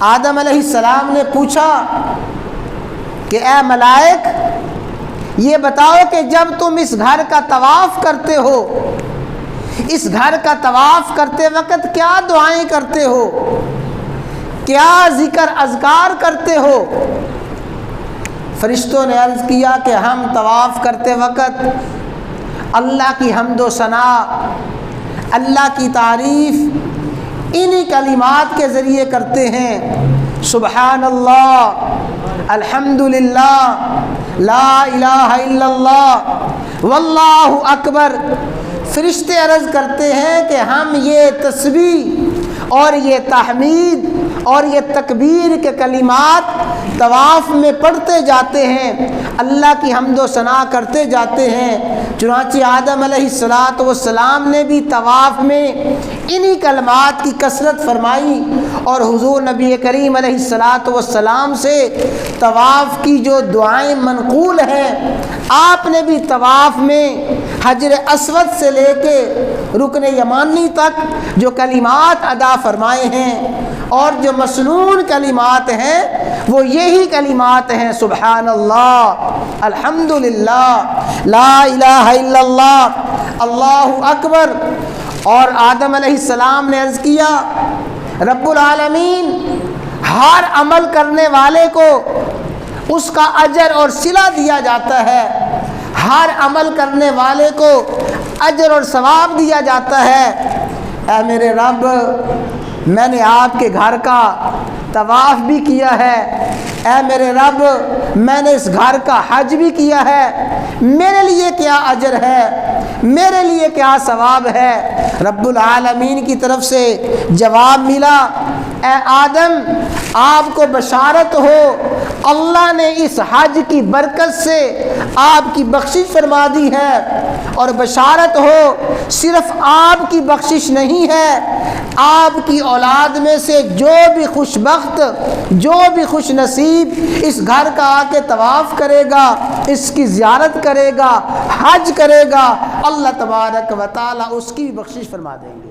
آدم علیہ السلام نے پوچھا کہ اے ملائک، یہ بتاؤ کہ جب تم اس گھر کا طواف کرتے ہو، اس گھر کا طواف کرتے وقت کیا دعائیں کرتے ہو، کیا ذکر اذکار کرتے ہو؟ فرشتوں نے عرض کیا کہ ہم طواف کرتے وقت اللہ کی حمد و ثنا، اللہ کی تعریف انہی کلمات کے ذریعے کرتے ہیں، سبحان اللہ، الحمدللہ، لا الہ الا اللہ، واللہ اکبر۔ فرشتے عرض کرتے ہیں کہ ہم یہ تسبیح اور یہ تحمید اور یہ تکبیر کے کلمات طواف میں پڑھتے جاتے ہیں، اللہ کی حمد و ثنا کرتے جاتے ہیں۔ چنانچہ آدم علیہ السلام نے بھی طواف میں انہی کلمات کی کثرت فرمائی، اور حضور نبی کریم علیہ السلام سے طواف کی جو دعائیں منقول ہیں، آپ نے بھی طواف میں حجر اسود سے لے کے رکن یمانی تک جو کلمات ادا فرمائے ہیں، اور جو مسنون کلمات ہیں وہ یہی کلمات ہیں، سبحان اللہ، الحمدللہ، لا الہ الا اللہ، اللہ اکبر۔ اور آدم علیہ السلام نے عرض کیا، رب العالمین ہر عمل کرنے والے کو اس کا اجر اور صلہ دیا جاتا ہے، ہر عمل کرنے والے کو اجر اور ثواب دیا جاتا ہے۔ اے میرے رب، میں نے آپ کے گھر کا طواف بھی کیا ہے، اے میرے رب میں نے اس گھر کا حج بھی کیا ہے، میرے لیے کیا اجر ہے، میرے لیے کیا ثواب ہے؟ رب العالمین کی طرف سے جواب ملا، اے آدم آپ کو بشارت ہو، اللہ نے اس حج کی برکت سے آپ کی بخشش فرما دی ہے، اور بشارت ہو صرف آپ کی بخشش نہیں ہے، آپ کی اولاد میں سے جو بھی خوش بخت، جو بھی خوش نصیب اس گھر کا آ کے طواف کرے گا، اس کی زیارت کرے گا، حج کرے گا، اللہ تبارک و تعالی اس کی بھی بخشش فرما دیں گے۔